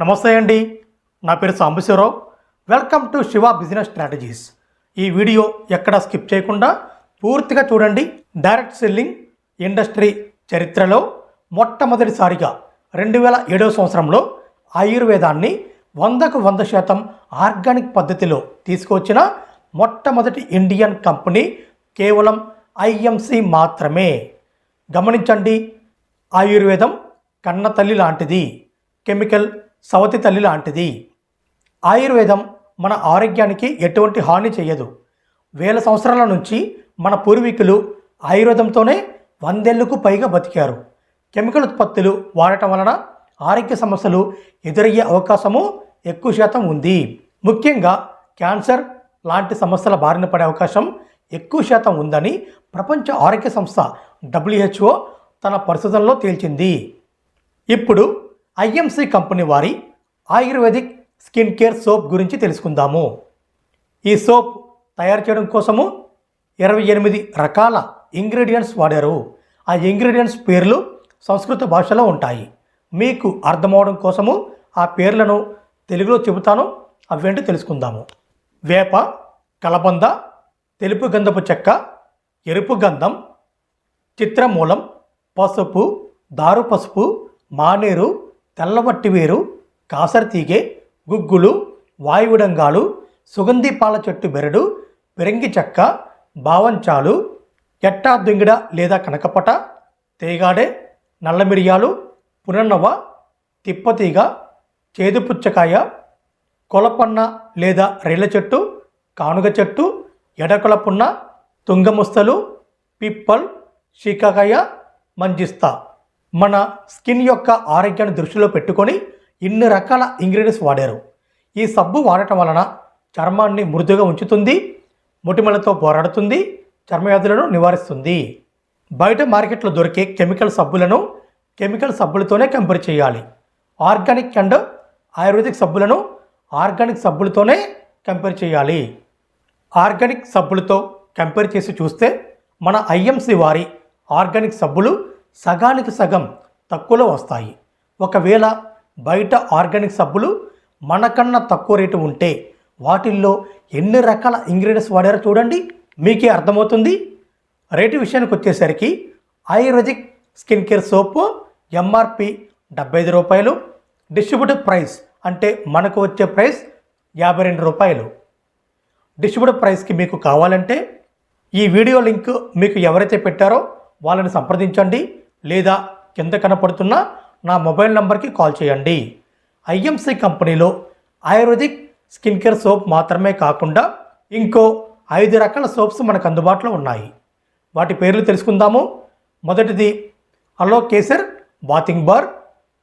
నమస్తే అండి, నా పేరు Sambasivarao. Welcome to Shiva business strategies. ఈ వీడియో ఎక్కడా స్కిప్ చేయకుండా పూర్తిగా చూడండి. డైరెక్ట్ సెల్లింగ్ ఇండస్ట్రీ చరిత్రలో మొట్టమొదటిసారిగా 2007 సంవత్సరంలో ఆయుర్వేదాన్ని 100% ఆర్గానిక్ పద్ధతిలో తీసుకువచ్చిన మొట్టమొదటి ఇండియన్ కంపెనీ కేవలం ఐఎంసి మాత్రమే. గమనించండి, ఆయుర్వేదం కన్న తల్లి లాంటిది, కెమికల్ సవతి తల్లి లాంటిది. ఆయుర్వేదం మన ఆరోగ్యానికి ఎటువంటి హాని చేయదు. వేల సంవత్సరాల నుంచి మన పూర్వీకులు ఆయుర్వేదంతోనే 100 ఏళ్లకు పైగా బతికారు. కెమికల్ ఉత్పత్తులు వాడటం వలన ఆరోగ్య సమస్యలు ఎదురయ్యే అవకాశము ఎక్కువ శాతం ఉంది. ముఖ్యంగా క్యాన్సర్ లాంటి సమస్యల బారిన పడే అవకాశం ఎక్కువ శాతం ఉందని ప్రపంచ ఆరోగ్య సంస్థ WHO తన పరిశోధనలో తేల్చింది. ఇప్పుడు ఐఎంసి కంపెనీ వారి ఆయుర్వేదిక్ స్కిన్ కేర్ సోప్ గురించి తెలుసుకుందాము. ఈ సోప్ తయారు చేయడం కోసము 28 రకాల ఇంగ్రీడియంట్స్ వాడారు. ఆ ఇంగ్రీడియంట్స్ పేర్లు సంస్కృత భాషలో ఉంటాయి. మీకు అర్థమవడం కోసము ఆ పేర్లను తెలుగులో చెబుతాను, అవేంటో తెలుసుకుందాము. వేప, కలబంద, తెలుపు గంధపు చెక్క, ఎరుపు గంధం, చిత్రమూలం, పసుపు, దారు పసుపు, మానేరు, తెల్లవట్టివేరు, కాసరతీగె, గుగ్గులు, వాయువిడంగాలు, సుగంధి పాల చెట్టు బెరడు, పెరంగి చెక్క, బావంచాలు, ఎట్టా దుంగిడ లేదా కనకపట, తేగాడే, నల్ల మిరియాలు, పునర్నవ, తిప్పతీగ, చేదుపుచ్చకాయ, కొలపన్న లేదా రేళ్ళ చెట్టు, కానుగ చెట్టు, ఎడకొలపున్న, తుంగముస్తలు, పిప్పల్, శీకాకాయ, మంజిస్తా. మన స్కిన్ యొక్క ఆరోగ్యాన్ని దృష్టిలో పెట్టుకొని ఇన్ని రకాల ఇంగ్రీడియంట్స్ వాడారు. ఈ సబ్బు వాడటం వలన చర్మాన్ని మృదుగా ఉంచుతుంది, మొటిమలతో పోరాడుతుంది, చర్మవ్యాధులను నివారిస్తుంది. బయట మార్కెట్లో దొరికే కెమికల్ సబ్బులతోనే కంపేర్ చేయాలి. ఆర్గానిక్ అండ్ ఆయుర్వేదిక్ సబ్బులను ఆర్గానిక్ సబ్బులతోనే కంపేర్ చేయాలి. ఆర్గానిక్ సబ్బులతో కంపేర్ చేసి చూస్తే మన ఐఎంసి వారి ఆర్గానిక్ సబ్బులు సగానికి సగం తక్కువలో వస్తాయి. ఒకవేళ బయట ఆర్గానిక్ సబ్బులు మనకన్నా తక్కువ రేటు ఉంటే వాటిల్లో ఎన్ని రకాల ఇంగ్రీడియంట్స్ వాడారో చూడండి, మీకే అర్థమవుతుంది. రేటు విషయానికి వచ్చేసరికి ఆయుర్వేదిక్ స్కిన్ కేర్ సోపు ఎంఆర్పి 75 రూపాయలు. డిస్ట్రిబ్యూటర్ ప్రైస్ అంటే మనకు వచ్చే ప్రైస్ 52 రూపాయలు. డిస్ట్రిబ్యూటర్ ప్రైస్కి మీకు కావాలంటే ఈ వీడియో లింక్ మీకు ఎవరైతే పెట్టారో వాళ్ళని సంప్రదించండి, లేదా కింద కనపడుతున్న నా మొబైల్ నంబర్కి కాల్ చేయండి. ఐఎంసి కంపెనీలో ఆయుర్వేదిక్ స్కిన్ కేర్ సోప్ మాత్రమే కాకుండా ఇంకో 5 రకాల సోప్స్ మనకు అందుబాటులో ఉన్నాయి. వాటి పేర్లు తెలుసుకుందాము. మొదటిది అలో కేసర్ బాతింగ్ బార్,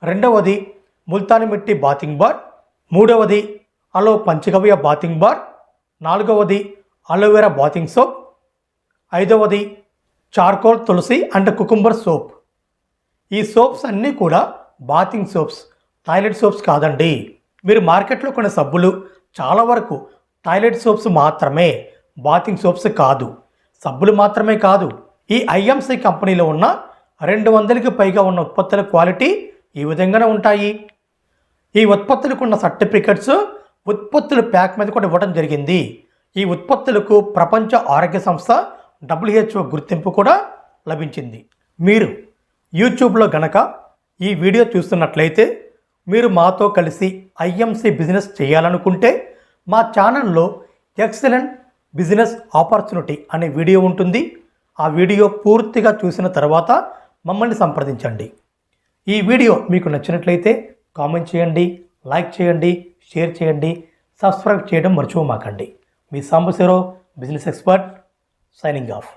రెండవది ముల్తాని మిట్టి బాతింగ్ బార్, మూడవది అలో పంచగవ్య బాతింగ్ బార్, నాలుగవది అలోవెరా బాతింగ్ సోప్, ఐదవది charcoal tulsi and cucumber soap. ఈ సోప్స్ అన్నీ కూడా బాతింగ్ సోప్స్, టాయిలెట్ సోప్స్ కాదండి. మీరు మార్కెట్లో కొనే సబ్బులు చాలా వరకు టాయిలెట్ సోప్స్ మాత్రమే, బాతింగ్ సోప్స్ కాదు. సబ్బులు మాత్రమే కాదు, ఈ ఐఎంసి కంపెనీలో ఉన్న 200కి పైగా ఉన్న ఉత్పత్తుల క్వాలిటీ ఈ విధంగానే ఉంటాయి. ఈ ఉత్పత్తులకు ఉన్న సర్టిఫికెట్స్ ఉత్పత్తుల ప్యాక్ మీద కూడా ఇవ్వడం జరిగింది. ఈ ఉత్పత్తులకు ప్రపంచ ఆరోగ్య సంస్థ WHO గుర్తింపు కూడా లభించింది. మీరు యూట్యూబ్లో గనక ఈ వీడియో చూస్తున్నట్లయితే మీరు మాతో కలిసి ఐఎంసి బిజినెస్ చేయాలనుకుంటే మా ఛానల్లో ఎక్సలెంట్ బిజినెస్ ఆపర్చునిటీ అనే వీడియో ఉంటుంది. ఆ వీడియో పూర్తిగా చూసిన తర్వాత మమ్మల్ని సంప్రదించండి. ఈ వీడియో మీకు నచ్చినట్లయితే కామెంట్ చేయండి, లైక్ చేయండి, షేర్ చేయండి, సబ్స్క్రైబ్ చేయడం మర్చిపోమాకండి. మీ Sambasivarao business expert, signing off.